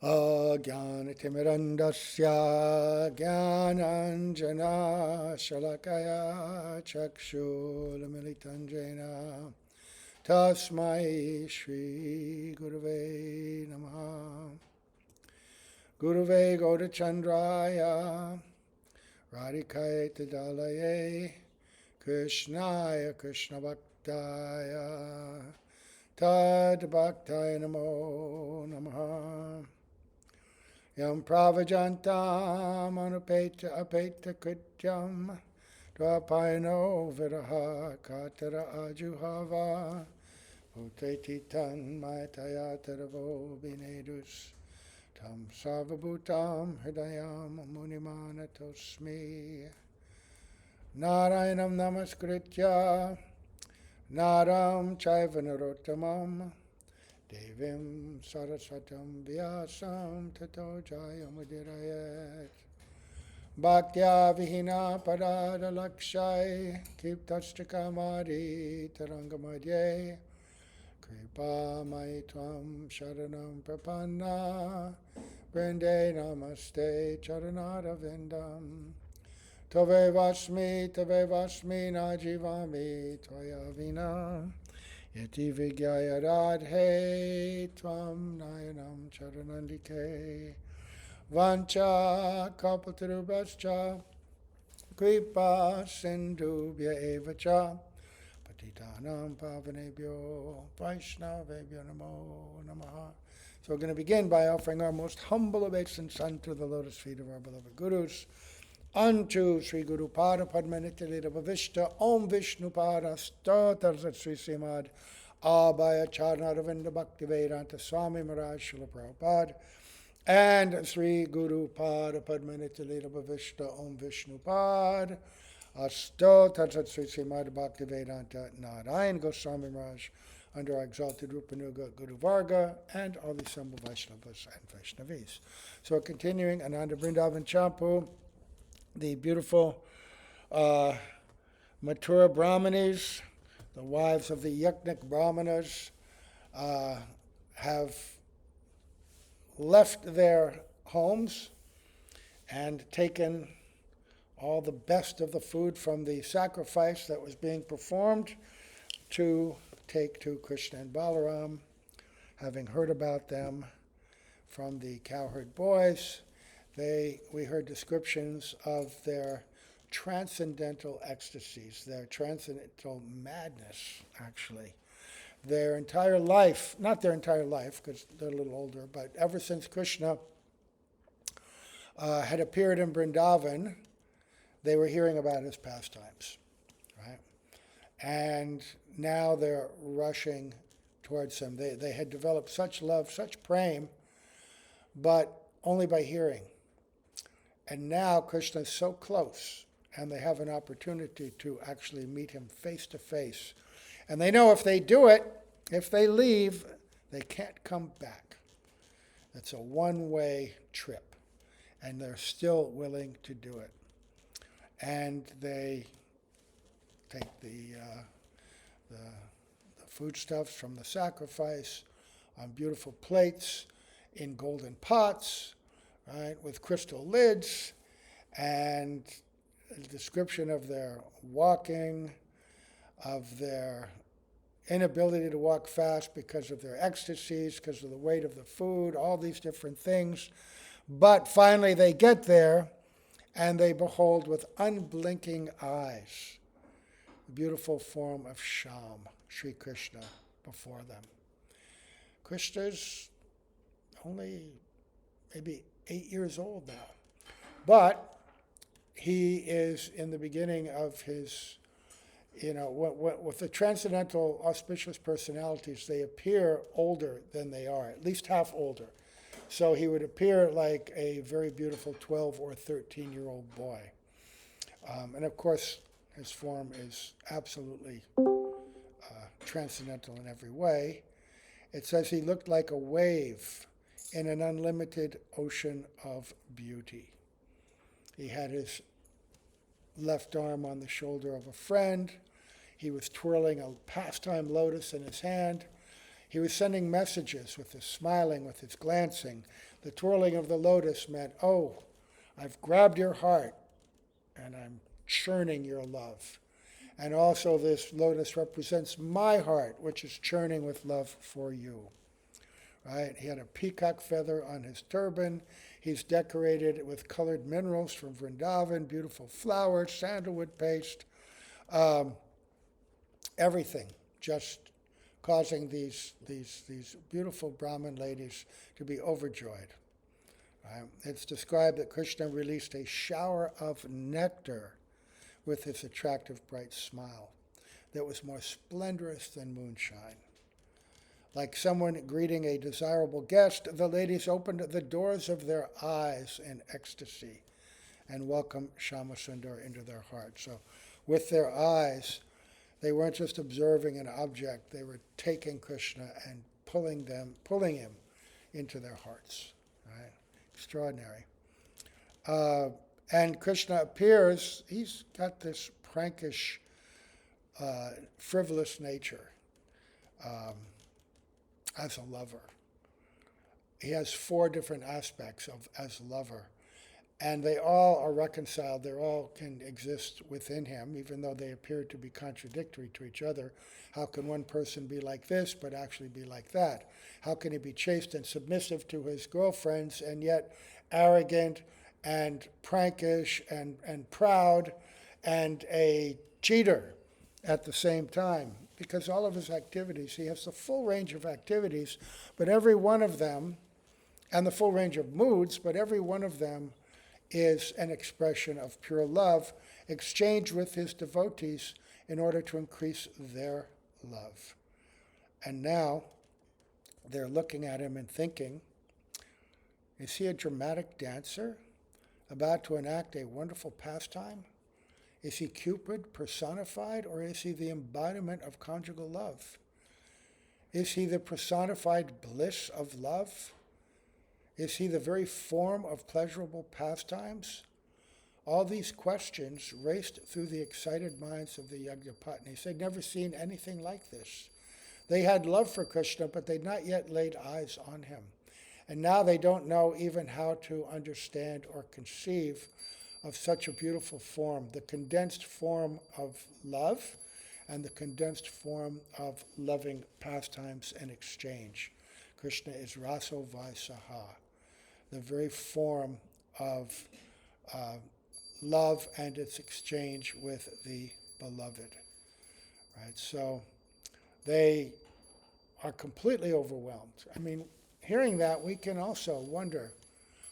Ajnanatimirandasya Jnananjana Shalakaya Chakshulmilitanjena Tasmai Shri Gurave Namaha. Gurave Gaurachandraya Radhikaya Tadalaye Krishnaya Krishna Bhaktaya Tad Bhaktaya Namo Namaha. Yam Pravajantam Anupeta Apeta Krityam Dvapayano Viraha Katara Ajuhava Uteti Tan Maitaya Taravo Binedus Tam Sarvabhutam Hridayam Munimanatosmi Narayanam Namaskritya Naram Chaivanarottamam Devim Saraswatam Vyasam Tato Jayamudirayat Bhaktya Vihina Parada Lakshai Kiptashtakamari Tarangamadye Kripa Maitvam Sharanam Prapanna Vrinde Namaste Charanara Vindam Tave Vasmi Najivami Tvaya Vina Yati Vigyaya Radhe Tvam Nayanam Charanandike Vancha Kalpatarubhascha Kripa Sindhubhya Evacha Patitanam Pavanebhyo Vaishnavebhyo Namo Namaha. So we're going to begin by offering our most humble obeisance unto the lotus feet of our beloved Gurus, unto Sri Guru Pada Padmanitya Bhavishta Om Vishnu Pada Stotarsat Sri Srimad Abhaya Charana Ravinda Bhakti Vedanta Swami Maharaj Srila Prabhupada and Sri Guru Pada Padmanitya Bhavishta Om Vishnu Pada Stotarsat Sri Srimad Bhakti Vedanta Narayan Goswami Maharaj under our exalted Rupanuga Guru Varga and all the assembled Vaishnavas and Vaishnavis. So we're continuing Ananda Vrindavana Campu. The beautiful Mathura Brahmanis, the wives of the Yajnik Brahmanas, have left their homes and taken all the best of the food from the sacrifice that was being performed to take to Krishna and Balaram, having heard about them from the cowherd boys. We heard descriptions of their transcendental ecstasies, their transcendental madness, actually. Their entire life, not their entire life, because they're a little older, but ever since Krishna had appeared in Vrindavan, they were hearing about his pastimes, right? And now they're rushing towards him. They had developed such love, such prema, but only by hearing. And now Krishna is so close, and they have an opportunity to actually meet him face to face. And they know if they do it, if they leave, they can't come back. It's a one-way trip, and they're still willing to do it. And they take the foodstuffs from the sacrifice on beautiful plates in golden pots, right, with crystal lids, and a description of their walking, of their inability to walk fast because of their ecstasies, because of the weight of the food, all these different things. But finally they get there, and they behold with unblinking eyes the beautiful form of Shyam, Sri Krishna, before them. Krishna's only maybe 8 years old now. But he is in the beginning of his, with the transcendental auspicious personalities, they appear older than they are, at least half older. So he would appear like a very beautiful 12 or 13-year-old boy. And of course, his form is absolutely transcendental in every way. It says he looked like a wave in an unlimited ocean of beauty. He had his left arm on the shoulder of a friend. He was twirling a pastime lotus in his hand. He was sending messages with his smiling, with his glancing. The twirling of the lotus meant, oh, I've grabbed your heart and I'm churning your love. And also this lotus represents my heart, which is churning with love for you. Right? He had a peacock feather on his turban. He's decorated with colored minerals from Vrindavan, beautiful flowers, sandalwood paste, everything, just causing these beautiful Brahmin ladies to be overjoyed. Right? It's described that Krishna released a shower of nectar with his attractive, bright smile that was more splendorous than moonshine. Like someone greeting a desirable guest, the ladies opened the doors of their eyes in ecstasy and welcomed Shyamasundar into their hearts. So with their eyes, they weren't just observing an object, they were taking Krishna and pulling him into their hearts. Right? Extraordinary. And Krishna appears, he's got this prankish, frivolous nature as a lover. He has 4 different aspects as lover. And they all are reconciled. They all can exist within him, even though they appear to be contradictory to each other. How can one person be like this, but actually be like that? How can he be chaste and submissive to his girlfriends, and yet arrogant and prankish and proud and a cheater at the same time? Because all of his activities, he has the full range of activities, but every one of them, and the full range of moods, but every one of them is an expression of pure love exchanged with his devotees in order to increase their love. And now they're looking at him and thinking, is he a dramatic dancer about to enact a wonderful pastime? Is he Cupid personified, or is he the embodiment of conjugal love? Is he the personified bliss of love? Is he the very form of pleasurable pastimes? All these questions raced through the excited minds of the Yagnapatnis. They'd never seen anything like this. They had love for Krishna, but they'd not yet laid eyes on him. And now they don't know even how to understand or conceive of such a beautiful form, the condensed form of love and the condensed form of loving pastimes and exchange. Krishna is Raso Vaisaha, the very form of love and its exchange with the beloved. Right? So they are completely overwhelmed. I mean, hearing that, we can also wonder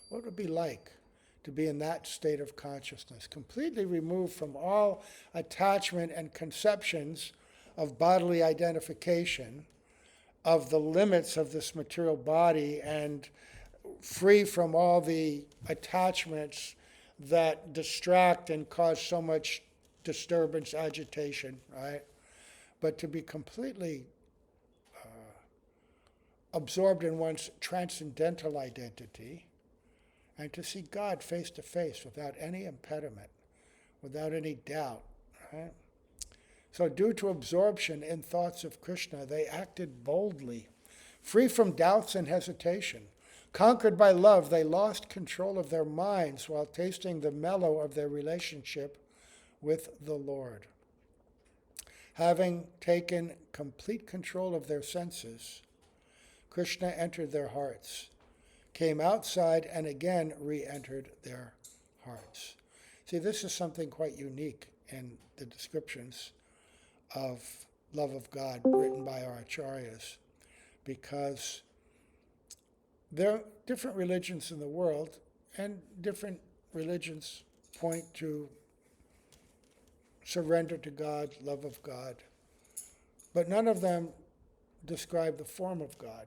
what it would be like to be in that state of consciousness, completely removed from all attachment and conceptions of bodily identification, of the limits of this material body, and free from all the attachments that distract and cause so much disturbance, agitation, right? But to be completely absorbed in one's transcendental identity, and to see God face to face without any impediment, without any doubt. Right? So due to absorption in thoughts of Krishna, they acted boldly, free from doubts and hesitation. Conquered by love, they lost control of their minds while tasting the mellow of their relationship with the Lord. Having taken complete control of their senses, Krishna entered their hearts, came outside, and again re-entered their hearts. See, this is something quite unique in the descriptions of love of God written by our acharyas, because there are different religions in the world, and different religions point to surrender to God, love of God, but none of them describe the form of God.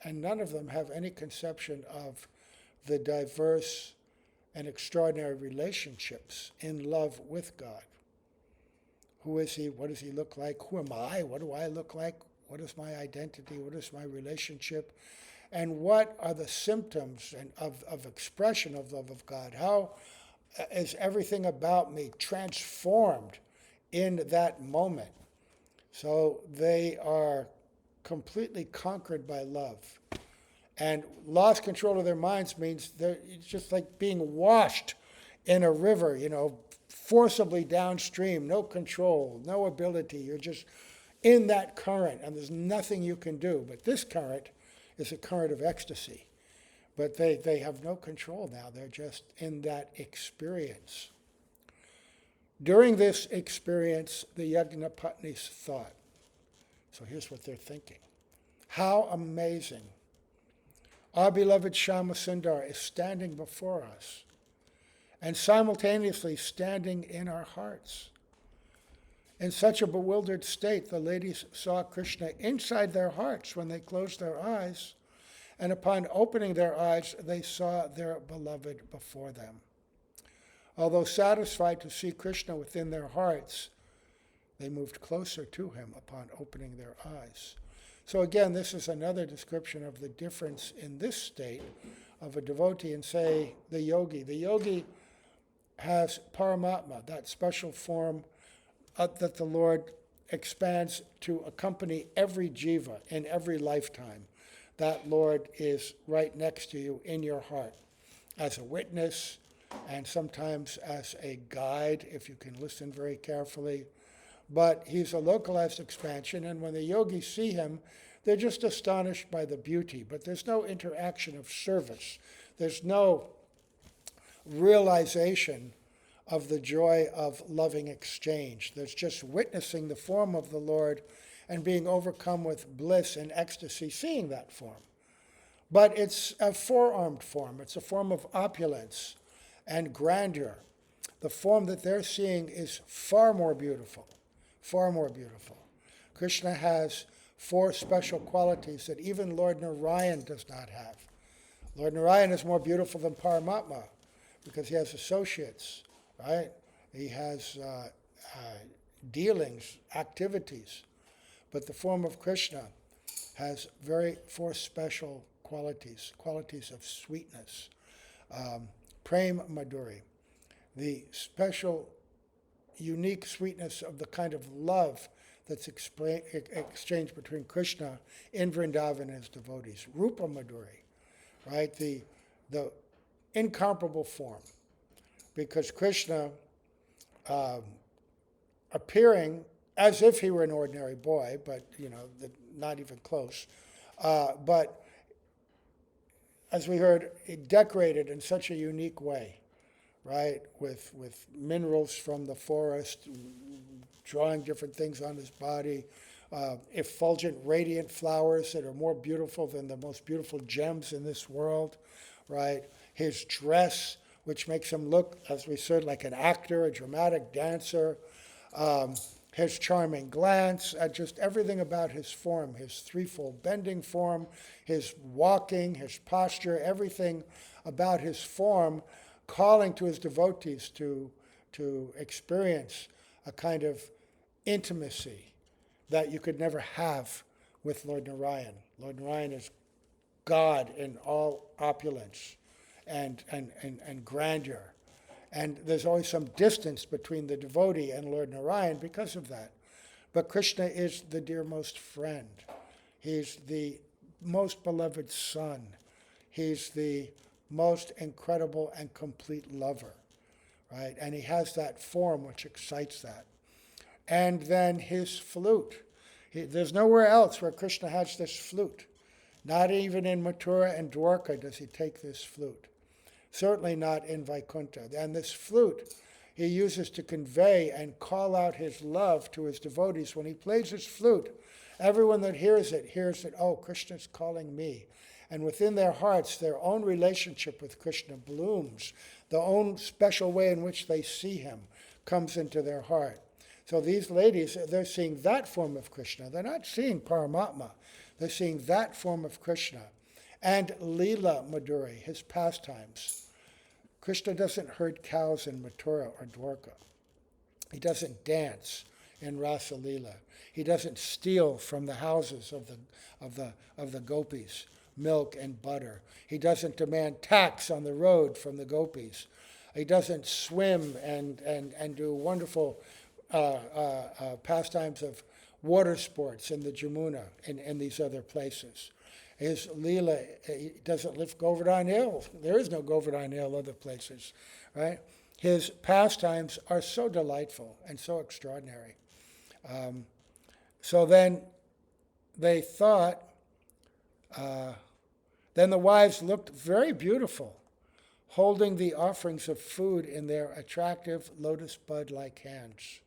And none of them have any conception of the diverse and extraordinary relationships in love with God. Who is he? What does he look like? Who am I? What do I look like? What is my identity? What is my relationship? And what are the symptoms of expression of love of God? How is everything about me transformed in that moment? So they are completely conquered by love. And lost control of their minds means it's just like being washed in a river, forcibly downstream, no control, no ability. You're just in that current, and there's nothing you can do. But this current is a current of ecstasy. But they have no control now. They're just in that experience. During this experience, the Yagnapatnis thought. So here's what they're thinking. How amazing. Our beloved Shama Sundar is standing before us and simultaneously standing in our hearts. In such a bewildered state, the ladies saw Krishna inside their hearts when they closed their eyes, and upon opening their eyes, they saw their beloved before them. Although satisfied to see Krishna within their hearts, they moved closer to him upon opening their eyes. So again, this is another description of the difference in this state of a devotee and, say, the yogi. The yogi has Paramatma, that special form that the Lord expands to accompany every jiva in every lifetime. That Lord is right next to you in your heart as a witness and sometimes as a guide, if you can listen very carefully. But he's a localized expansion, and when the yogis see him, they're just astonished by the beauty. But there's no interaction of service. There's no realization of the joy of loving exchange. There's just witnessing the form of the Lord and being overcome with bliss and ecstasy, seeing that form. But it's a four-armed form. It's a form of opulence and grandeur. The form that they're seeing is far more beautiful. Far more beautiful. Krishna has 4 special qualities that even Lord Narayan does not have. Lord Narayan is more beautiful than Paramatma because he has associates, right? He has dealings, activities. But the form of Krishna has 4 special qualities of sweetness. Prem Madhuri, the special unique sweetness of the kind of love that's exchanged between Krishna in Vrindavana and his devotees. Rupa Madhuri, right? The incomparable form. Because Krishna, appearing as if he were an ordinary boy, but, not even close, but as we heard, decorated in such a unique way, right, with minerals from the forest, drawing different things on his body, effulgent, radiant flowers that are more beautiful than the most beautiful gems in this world, right? His dress, which makes him look, as we said, like an actor, a dramatic dancer, his charming glance, just everything about his form, his threefold bending form, his walking, his posture, everything about his form, calling to his devotees to experience a kind of intimacy that you could never have with Lord Narayan. Lord Narayan is God in all opulence and grandeur. And there's always some distance between the devotee and Lord Narayan because of that. But Krishna is the dearmost friend. He's the most beloved son. He's the most incredible and complete lover, right? And he has that form which excites that. And then his flute. There's nowhere else where Krishna has this flute. Not even in Mathura and Dwarka does he take this flute. Certainly not in Vaikuntha. And this flute he uses to convey and call out his love to his devotees. When he plays his flute, everyone that hears it, oh, Krishna's calling me. And within their hearts, their own relationship with Krishna blooms. The own special way in which they see him comes into their heart. So these ladies, they're seeing that form of Krishna. They're not seeing Paramatma. They're seeing that form of Krishna. And Leela Madhuri, his pastimes. Krishna doesn't herd cows in Mathura or Dwarka. He doesn't dance in Rasa Leela. He doesn't steal from the houses of the gopis milk and butter. He doesn't demand tax on the road from the gopis. He doesn't swim and do wonderful pastimes of water sports in the Jamuna and these other places. His Leela, he doesn't lift Govardhan Hill. There is no Govardhan Hill other places, right? His pastimes are so delightful and so extraordinary. So then they thought, then the wives looked very beautiful, holding the offerings of food in their attractive lotus bud-like hands.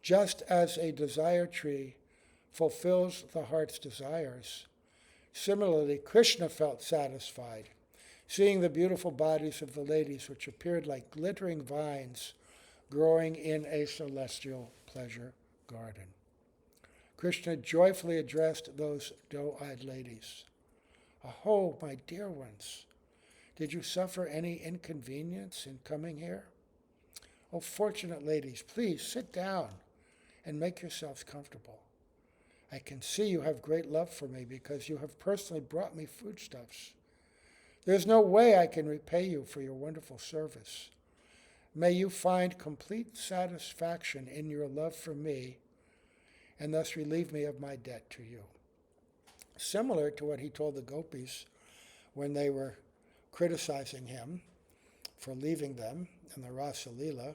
Just as a desire tree fulfills the heart's desires, similarly, Krishna felt satisfied, seeing the beautiful bodies of the ladies, which appeared like glittering vines growing in a celestial pleasure garden. Krishna joyfully addressed those doe-eyed ladies. "Oh, my dear ones, did you suffer any inconvenience in coming here? Oh, fortunate ladies, please sit down and make yourselves comfortable. I can see you have great love for me because you have personally brought me foodstuffs. There's no way I can repay you for your wonderful service. May you find complete satisfaction in your love for me and thus relieve me of my debt to you." Similar to what he told the gopis when they were criticizing him for leaving them in the Rasa Leela,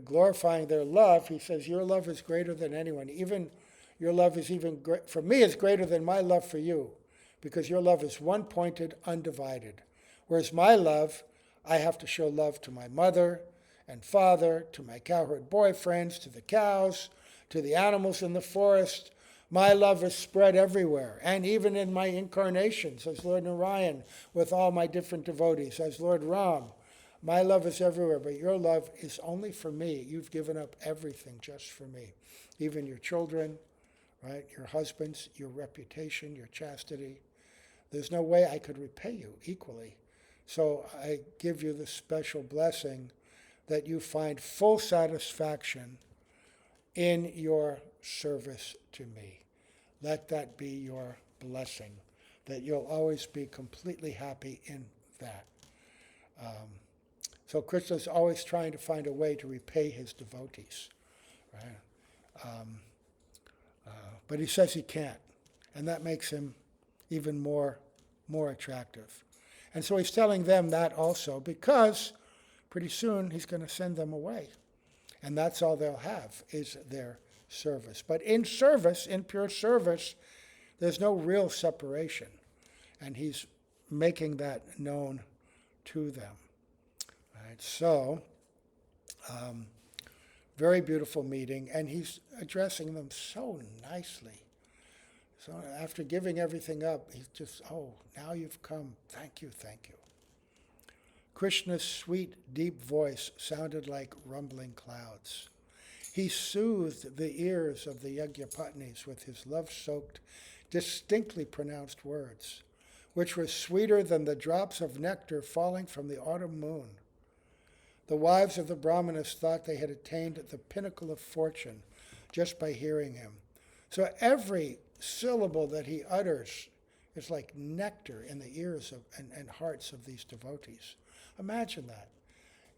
glorifying their love, he says, your love is greater than anyone. Even your love is even for me is greater than my love for you, because your love is one-pointed, undivided. Whereas my love, I have to show love to my mother and father, to my cowherd boyfriends, to the cows, to the animals in the forest. My love is spread everywhere, and even in my incarnations as Lord Narayan with all my different devotees, as Lord Ram. My love is everywhere, but your love is only for me. You've given up everything just for me, even your children, right? Your husbands, your reputation, your chastity. There's no way I could repay you equally. So I give you the special blessing that you find full satisfaction in your service to me. Let that be your blessing, that you'll always be completely happy in that. So Krishna's always trying to find a way to repay his devotees, right? But he says he can't, and that makes him even more attractive. And so he's telling them that also, because pretty soon he's going to send them away. And that's all they'll have is their service. But in service, in pure service, there's no real separation. And he's making that known to them. Right? So, very beautiful meeting, and he's addressing them so nicely. So after giving everything up, he's just, oh, now you've come. Thank you, thank you. Krishna's sweet, deep voice sounded like rumbling clouds. He soothed the ears of the Yagyapatnis with his love-soaked, distinctly pronounced words, which were sweeter than the drops of nectar falling from the autumn moon. The wives of the Brahmanas thought they had attained the pinnacle of fortune just by hearing him. So every syllable that he utters is like nectar in the ears of, and hearts of these devotees. Imagine that.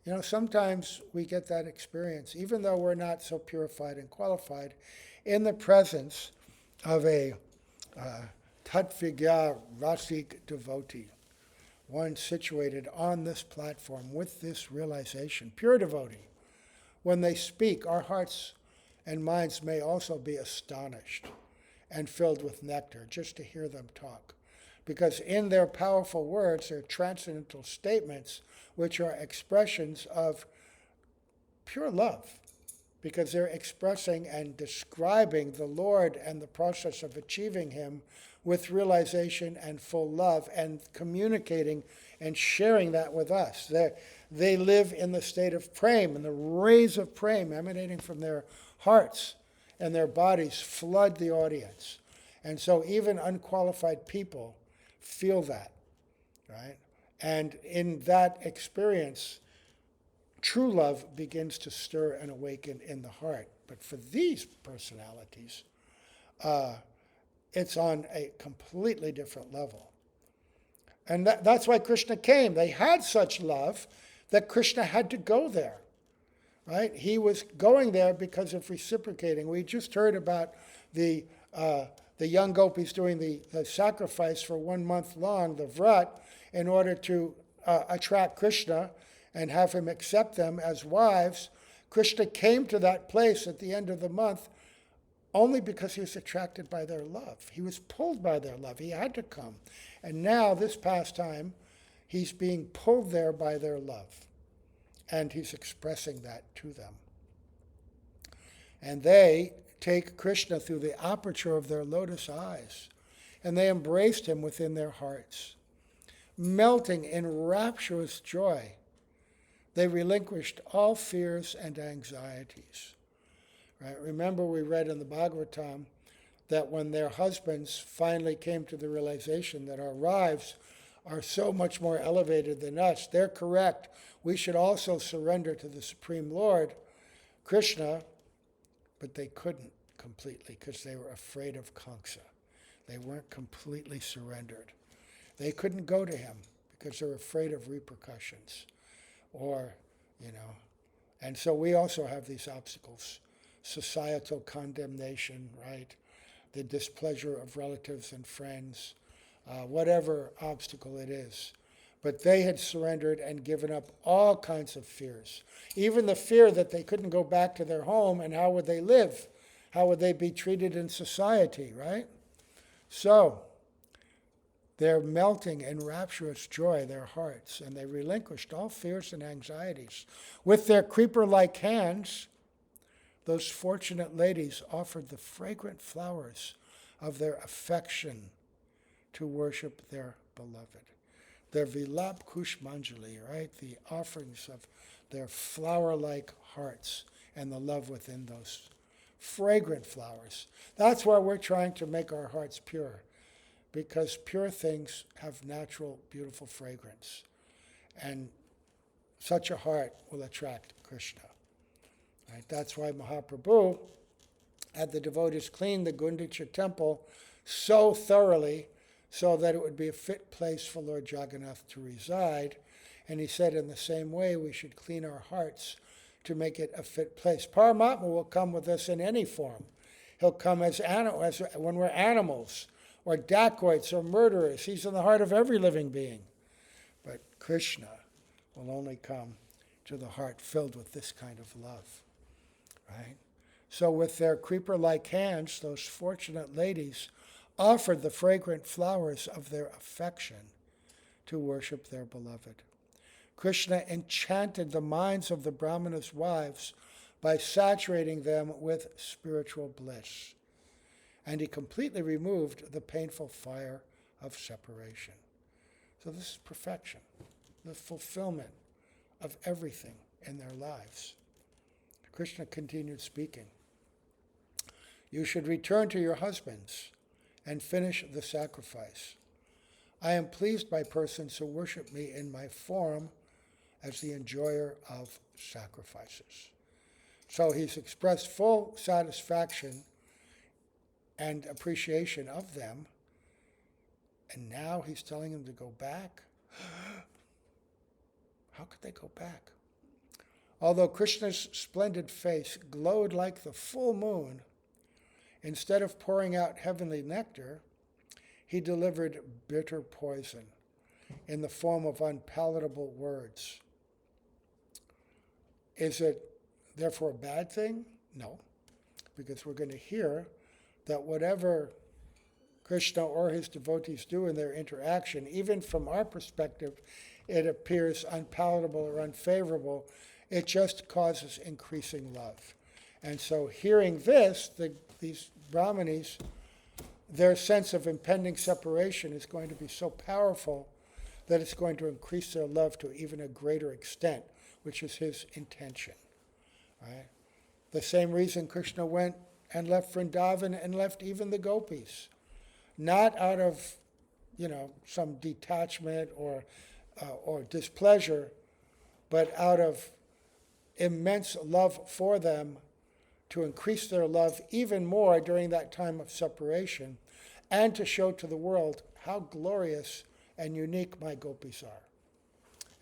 You know, sometimes we get that experience, even though we're not so purified and qualified, in the presence of a Tatvigya Rasik devotee, one situated on this platform with this realization, pure devotee. When they speak, our hearts and minds may also be astonished and filled with nectar just to hear them talk. Because in their powerful words, they're transcendental statements which are expressions of pure love, because they're expressing and describing the Lord and the process of achieving him with realization and full love, and communicating and sharing that with us. They live in the state of prema, and the rays of prema emanating from their hearts and their bodies flood the audience. And so even unqualified people feel that, right? And in that experience, true love begins to stir and awaken in the heart. But for these personalities, it's on a completely different level. And that's why Krishna came. They had such love that Krishna had to go there. right? He was going there because of reciprocating. We just heard about the young gopis doing the sacrifice for 1 month long, the vrat, in order to attract Krishna and have him accept them as wives. Krishna came to that place at the end of the month only because he was attracted by their love. He was pulled by their love. He had to come. And now, this pastime, he's being pulled there by their love. And he's expressing that to them. And they take Krishna through the aperture of their lotus eyes, and they embraced him within their hearts. Melting in rapturous joy, they relinquished all fears and anxieties. Right? Remember, we read in the Bhagavatam that when their husbands finally came to the realization that our wives are so much more elevated than us, they're correct, we should also surrender to the Supreme Lord, Krishna, but they couldn't completely because they were afraid of Kamsa. They weren't completely surrendered. They couldn't go to him because they're afraid of repercussions. And so we also have these obstacles. Societal condemnation, right? The displeasure of relatives and friends, whatever obstacle it is. But they had surrendered and given up all kinds of fears. Even the fear that they couldn't go back to their home, and how would they live? How would they be treated in society, right? So, they're melting in rapturous joy, their hearts, and they relinquished all fears and anxieties. With their creeper-like hands, those fortunate ladies offered the fragrant flowers of their affection to worship their beloved. Their vilap kushmanjali, right? The offerings of their flower-like hearts and the love within those fragrant flowers. That's why we're trying to make our hearts pure, because pure things have natural, beautiful fragrance. And such a heart will attract Krishna. Right? That's why Mahaprabhu had the devotees clean the Gundicha temple so thoroughly so that it would be a fit place for Lord Jagannath to reside. And he said in the same way we should clean our hearts to make it a fit place. Paramatma will come with us in any form. He'll come as when we're animals, or dacoits, or murderers. He's in the heart of every living being. But Krishna will only come to the heart filled with this kind of love. Right? So with their creeper-like hands, those fortunate ladies offered the fragrant flowers of their affection to worship their beloved. Krishna enchanted the minds of the Brahmana's wives by saturating them with spiritual bliss. And he completely removed the painful fire of separation. So this is perfection, the fulfillment of everything in their lives. Krishna continued speaking. You should return to your husbands and finish the sacrifice. I am pleased by persons who worship me in my form as the enjoyer of sacrifices. So he's expressed full satisfaction and appreciation of them, and now he's telling them to go back. How could they go back? Although Krishna's splendid face glowed like the full moon, instead of pouring out heavenly nectar, he delivered bitter poison in the form of unpalatable words. Is it therefore a bad thing? No, because we're going to hear that whatever Krishna or his devotees do in their interaction, even from our perspective, it appears unpalatable or unfavorable. It just causes increasing love. And so hearing this, these Brahmanis, their sense of impending separation is going to be so powerful that it's going to increase their love to even a greater extent, which is his intention. Right? The same reason Krishna went and left Vrindavan and left even the gopis. Not out of, some detachment or displeasure, but out of immense love for them, to increase their love even more during that time of separation, and to show to the world how glorious and unique my gopis are.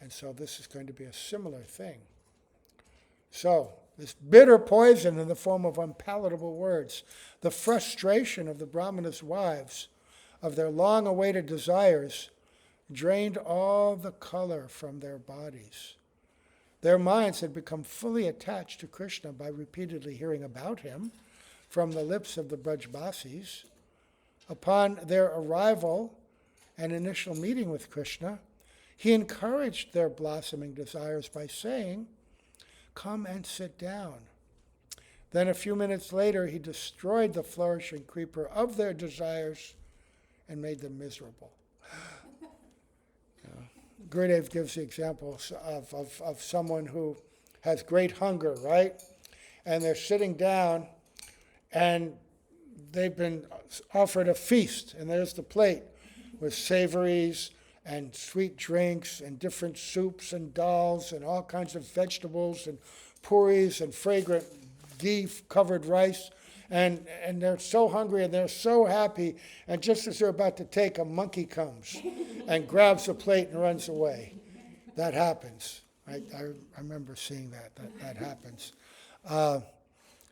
And so this is going to be a similar thing. So, this bitter poison in the form of unpalatable words, the frustration of the Brahmana's wives, of their long-awaited desires, drained all the color from their bodies. Their minds had become fully attached to Krishna by repeatedly hearing about him from the lips of the Brajbasis. Upon their arrival and initial meeting with Krishna, he encouraged their blossoming desires by saying, "Come and sit down." Then a few minutes later, he destroyed the flourishing creeper of their desires and made them miserable. Gurudev gives the example of someone who has great hunger, right? And they're sitting down and they've been offered a feast, and there's the plate with savories and sweet drinks and different soups and dals and all kinds of vegetables and puris and fragrant ghee-covered rice. And they're so hungry and they're so happy, and just as they're about to take, a monkey comes and grabs the plate and runs away. That happens. I remember seeing that happens.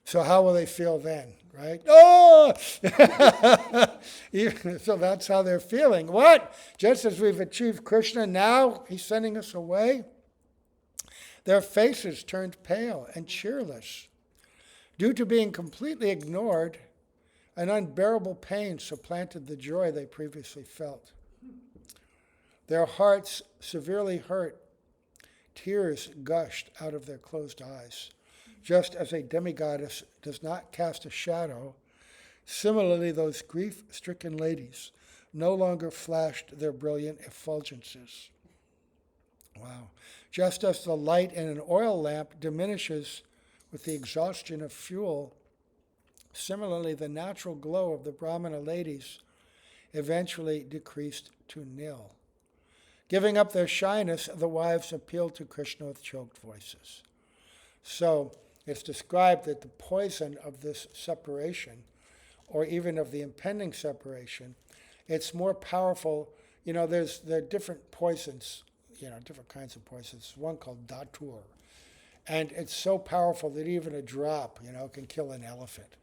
So how will they feel then, right? Oh! So that's how they're feeling. What? Just as we've achieved Krishna, now he's sending us away? Their faces turned pale and cheerless. Due to being completely ignored, an unbearable pain supplanted the joy they previously felt. Their hearts severely hurt. Tears gushed out of their closed eyes. Just as a demigoddess does not cast a shadow, similarly those grief-stricken ladies no longer flashed their brilliant effulgences. Wow. Just as the light in an oil lamp diminishes with the exhaustion of fuel, similarly the natural glow of the Brahmana ladies eventually decreased to nil. Giving up their shyness, the wives appealed to Krishna with choked voices. So it's described that the poison of this separation, or even of the impending separation, it's more powerful. There are different poisons, different kinds of poisons. One called datur. And it's so powerful that even a drop, can kill an elephant.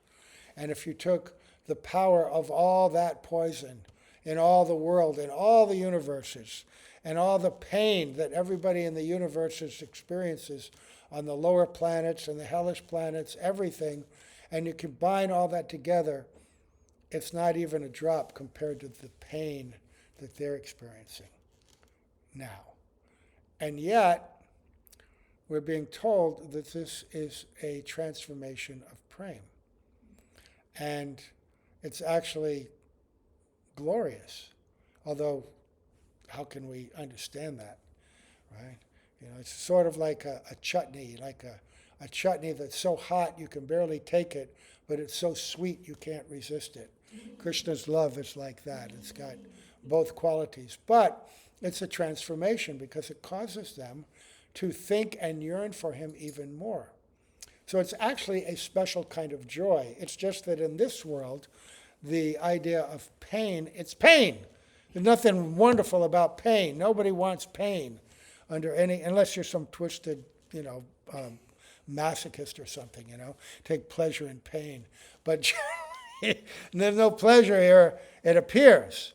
And if you took the power of all that poison in all the world, in all the universes, and all the pain that everybody in the universes experiences on the lower planets and the hellish planets, everything, and you combine all that together, it's not even a drop compared to the pain that they're experiencing now. And yet, we're being told that this is a transformation of prema. And it's actually glorious. Although, how can we understand that, right? It's sort of like a chutney, like a chutney that's so hot you can barely take it, but it's so sweet you can't resist it. Krishna's love is like that. It's got both qualities. But it's a transformation because it causes them to think and yearn for him even more. So it's actually a special kind of joy. It's just that in this world, the idea of pain, it's pain. There's nothing wonderful about pain. Nobody wants pain unless you're some twisted, masochist or something, take pleasure in pain. But there's no pleasure here, it appears.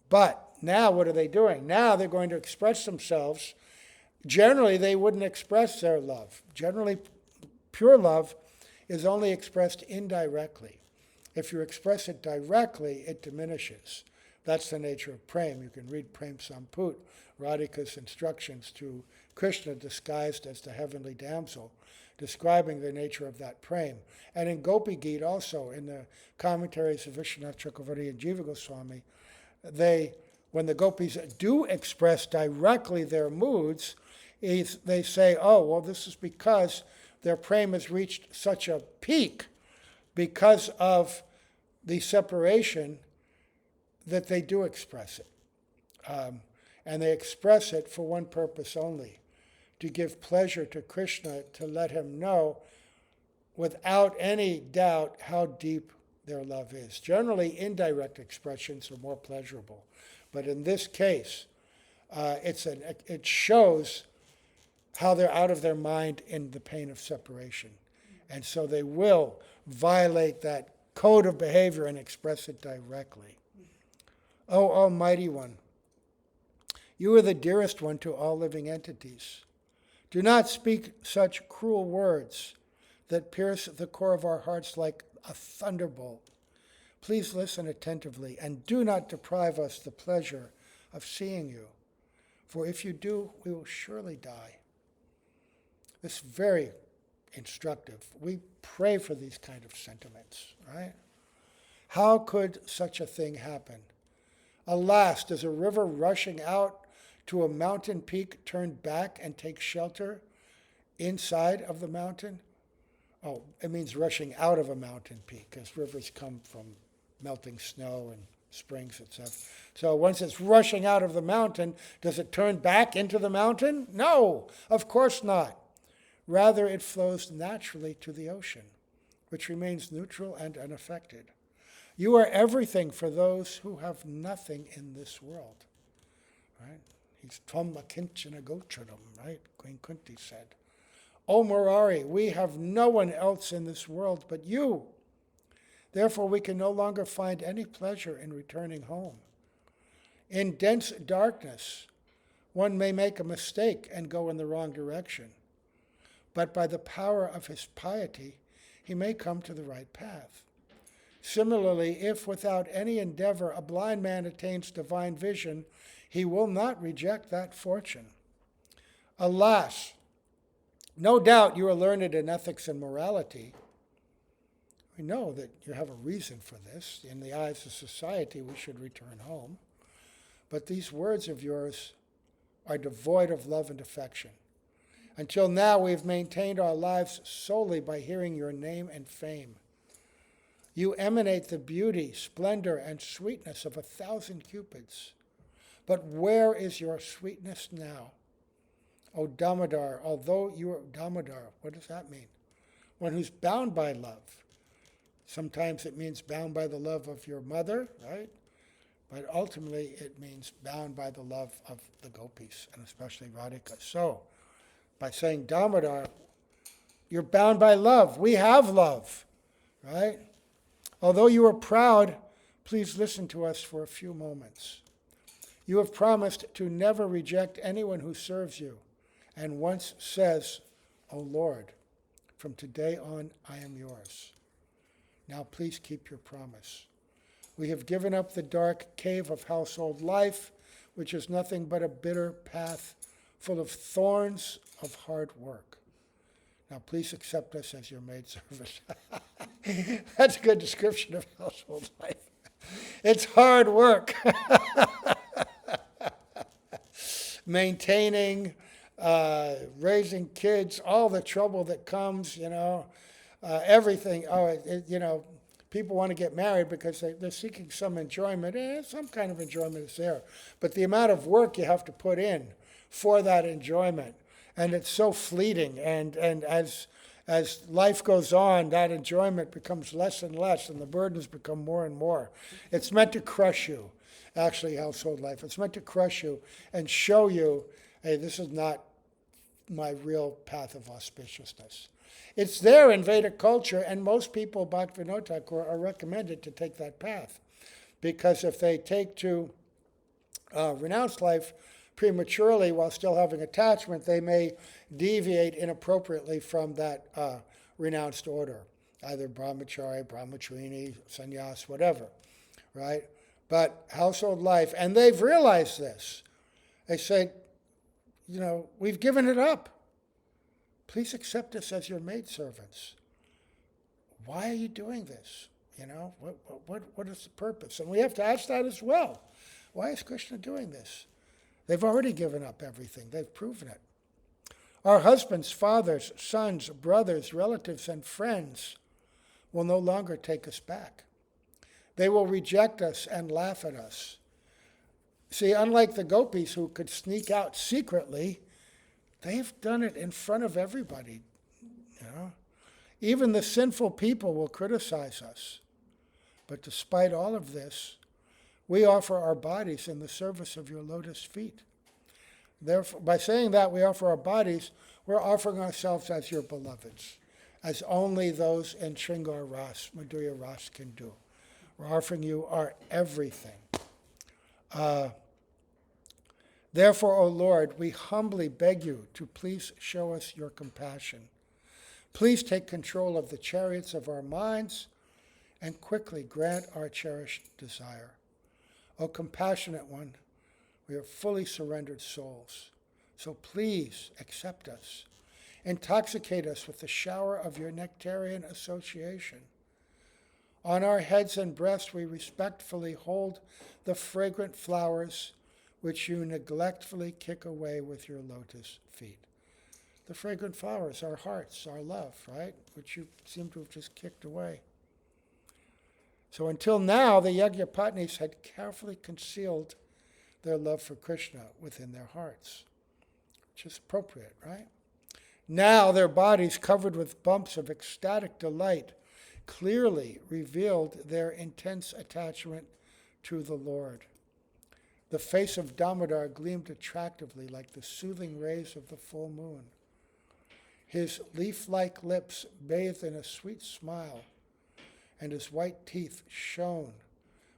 But now what are they doing? Now they're going to express themselves. Generally, they wouldn't express their love. Generally, pure love is only expressed indirectly. If you express it directly, it diminishes. That's the nature of prema. You can read Prem Samput, Radhika's instructions to Krishna disguised as the heavenly damsel, describing the nature of that prema. And in Gopi Gita also, in the commentaries of Vishwanath Chakravarti and Jiva Goswami, when the gopis do express directly their moods, they say, oh, well, this is because their prema has reached such a peak because of the separation that they do express it. And they express it for one purpose only, to give pleasure to Krishna, to let him know without any doubt how deep their love is. Generally, indirect expressions are more pleasurable. But in this case, it shows how they're out of their mind in the pain of separation. And so they will violate that code of behavior and express it directly. O Almighty One, you are the dearest one to all living entities. Do not speak such cruel words that pierce the core of our hearts like a thunderbolt. Please listen attentively and do not deprive us the pleasure of seeing you, for if you do, we will surely die. This is very instructive. We pray for these kind of sentiments, right? How could such a thing happen? Alas, does a river rushing out to a mountain peak turn back and take shelter inside of the mountain? Oh, it means rushing out of a mountain peak, because rivers come from melting snow and springs and stuff. So once it's rushing out of the mountain, does it turn back into the mountain? No, of course not. Rather, it flows naturally to the ocean, which remains neutral and unaffected. You are everything for those who have nothing in this world. Right? He's tvam akinchana gocharam, right? Queen Kunti said. O Murari, we have no one else in this world but you. Therefore, we can no longer find any pleasure in returning home. In dense darkness, one may make a mistake and go in the wrong direction. But by the power of his piety, he may come to the right path. Similarly, if without any endeavor a blind man attains divine vision, he will not reject that fortune. Alas, no doubt you are learned in ethics and morality. We know that you have a reason for this. In the eyes of society, we should return home. But these words of yours are devoid of love and affection. Until now, we've maintained our lives solely by hearing your name and fame. You emanate the beauty, splendor, and sweetness of 1,000 cupids. But where is your sweetness now? O Damodar, although you are Damodar, what does that mean? One who's bound by love. Sometimes it means bound by the love of your mother, right? But ultimately it means bound by the love of the gopis, and especially Radhika. So, by saying Damodar, you're bound by love. We have love, right? Although you are proud, please listen to us for a few moments. You have promised to never reject anyone who serves you, and once says, O Lord, from today on I am yours. Now please keep your promise. We have given up the dark cave of household life, which is nothing but a bitter path full of thorns of hard work. Now please accept us as your maidservant. That's a good description of household life. It's hard work. Maintaining, raising kids, all the trouble that comes, everything. People want to get married because they're seeking some enjoyment. Some kind of enjoyment is there. But the amount of work you have to put in for that enjoyment, and it's so fleeting, and as life goes on, that enjoyment becomes less and less, and the burdens become more and more. It's meant to crush you, actually, household life. It's meant to crush you and show you, hey, this is not my real path of auspiciousness. It's there in Vedic culture, and most people, Bhaktivinoda Thakur, are recommended to take that path. Because if they take to renounced life prematurely while still having attachment, they may deviate inappropriately from that renounced order, either brahmachari, brahmacharini, sannyas, whatever, right? But household life, and they've realized this. They say, we've given it up. Please accept us as your maidservants. Why are you doing this? What is the purpose? And we have to ask that as well. Why is Krishna doing this? They've already given up everything. They've proven it. Our husbands, fathers, sons, brothers, relatives, and friends will no longer take us back. They will reject us and laugh at us. See, unlike the gopis who could sneak out secretly, they've done it in front of everybody. Even the sinful people will criticize us. But despite all of this, we offer our bodies in the service of your lotus feet. Therefore, by saying that we offer our bodies, we're offering ourselves as your beloveds, as only those in Shringar Ras, Madhurya Ras can do. We're offering you our everything. Therefore, O Lord, we humbly beg you to please show us your compassion. Please take control of the chariots of our minds and quickly grant our cherished desire. O compassionate one, we are fully surrendered souls, so please accept us. Intoxicate us with the shower of your nectarian association. On our heads and breasts we respectfully hold the fragrant flowers which you neglectfully kick away with your lotus feet. The fragrant flowers, our hearts, our love, right? Which you seem to have just kicked away. So until now, the Yagyapatnis had carefully concealed their love for Krishna within their hearts, which is appropriate, right? Now their bodies, covered with bumps of ecstatic delight, clearly revealed their intense attachment to the Lord. The face of Damodar gleamed attractively like the soothing rays of the full moon. His leaf-like lips bathed in a sweet smile, and his white teeth shone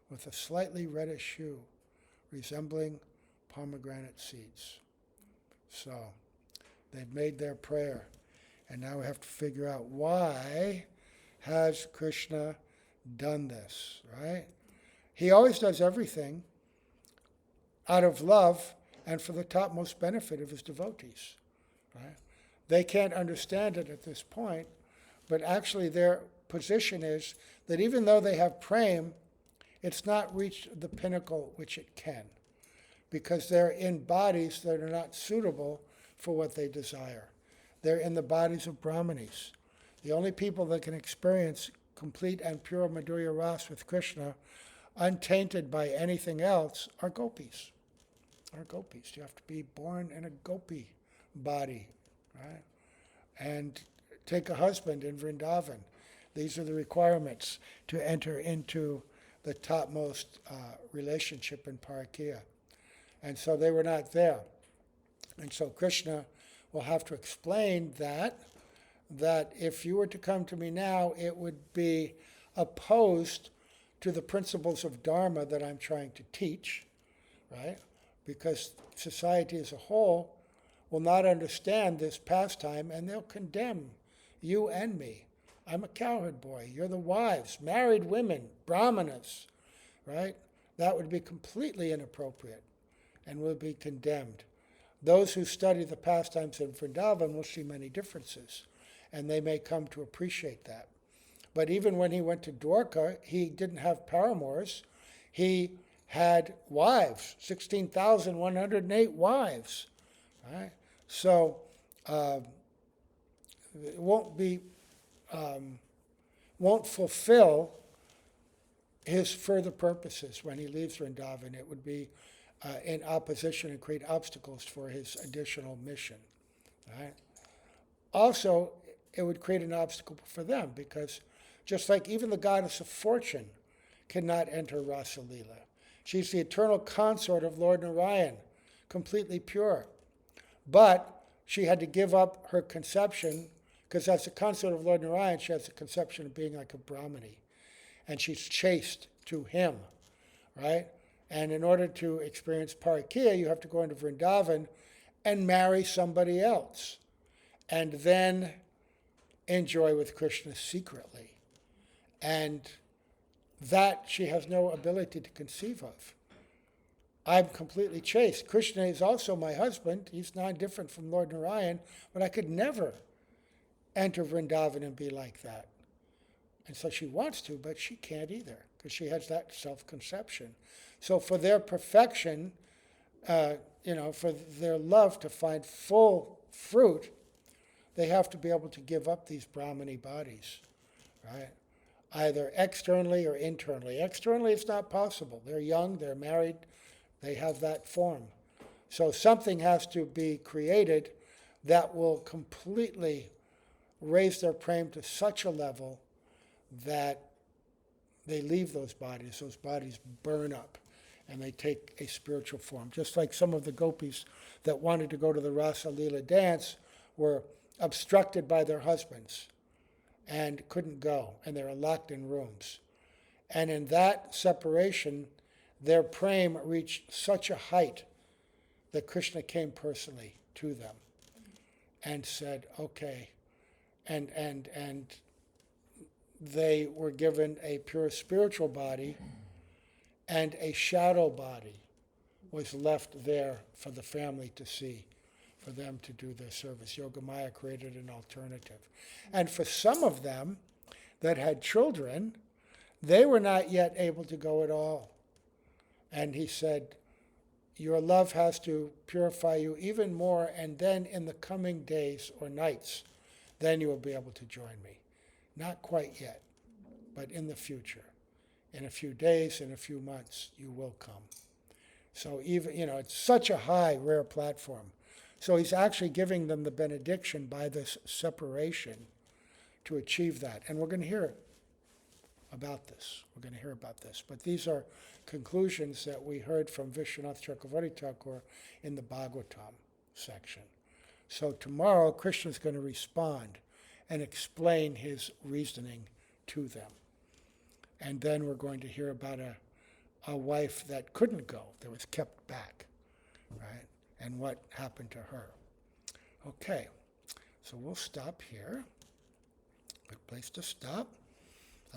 with a slightly reddish hue, resembling pomegranate seeds. So, they've made their prayer, and now we have to figure out why has Krishna done this, right? He always does everything out of love and for the topmost benefit of his devotees, right? They can't understand it at this point, but actually their position is that even though they have prema, it's not reached the pinnacle which it can, because they're in bodies that are not suitable for what they desire. They're in the bodies of Brahmanis. The only people that can experience complete and pure Madhurya Ras with Krishna, untainted by anything else, are gopis. You have to be born in a gopi body, right? And take a husband in Vrindavan. These are the requirements to enter into the topmost relationship in Parakya. And so they were not there. And so Krishna will have to explain that if you were to come to me now, it would be opposed to the principles of Dharma that I'm trying to teach, right? Because society as a whole will not understand this pastime, and they'll condemn you and me. I'm a cowherd boy. You're the wives, married women, brahmanas, right? That would be completely inappropriate and will be condemned. Those who study the pastimes in Vrindavan will see many differences, and they may come to appreciate that. But even when he went to Dwarka, he didn't have paramours. He had wives, 16,108 wives. Right? So it won't fulfill his further purposes when he leaves Vrindavan. It would be in opposition and create obstacles for his additional mission. Right? Also, it would create an obstacle for them, because just like even the goddess of fortune cannot enter Rasa Leela. She's the eternal consort of Lord Narayan, completely pure. But she had to give up her conception, because as the consort of Lord Narayan, she has the conception of being like a Brahmani. And she's chaste to him, right? And in order to experience Parakya, you have to go into Vrindavan and marry somebody else, and then enjoy with Krishna secretly. And that she has no ability to conceive of. I'm completely chaste. Krishna is also my husband. He's not different from Lord Narayan, but I could never enter Vrindavan and be like that. And so she wants to, but she can't either, because she has that self-conception. So for their perfection, for their love to find full fruit, they have to be able to give up these Brahmani bodies, right? Either externally or internally. Externally, it's not possible. They're young, they're married, they have that form. So something has to be created that will completely raise their prema to such a level that they leave those bodies burn up. and they take a spiritual form. Just like some of the gopis that wanted to go to the Rasa Leela dance were obstructed by their husbands and couldn't go, and they were locked in rooms. And in that separation, their prema reached such a height that Krishna came personally to them and said, okay, and they were given a pure spiritual body, and a shadow body was left there for the family to see, for them to do their service. Yogamaya created an alternative. And for some of them that had children, they were not yet able to go at all. And he said, your love has to purify you even more, and then in the coming days or nights, then you will be able to join me. Not quite yet, but in the future. In a few days, in a few months, you will come. So even, it's such a high, rare platform. So he's actually giving them the benediction by this separation to achieve that. And we're going to hear about this. We're going to hear about this. But these are conclusions that we heard from Vishwanath Chakravarti Thakur in the Bhagavatam section. So tomorrow, Krishna's going to respond and explain his reasoning to them. And then we're going to hear about a wife that couldn't go, that was kept back, right? And what happened to her. Okay, so we'll stop here. Good place to stop.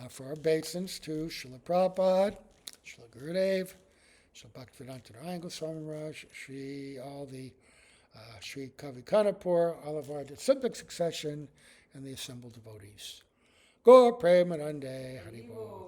For our obeisance to Srila Prabhupada, Srila Gurudev, Srila Bhaktivedanta Narayan Goswami Maharaj, Sri Kavi Kanapur, all of our disciplic succession, and the assembled devotees. Gaur Premanande Haribol.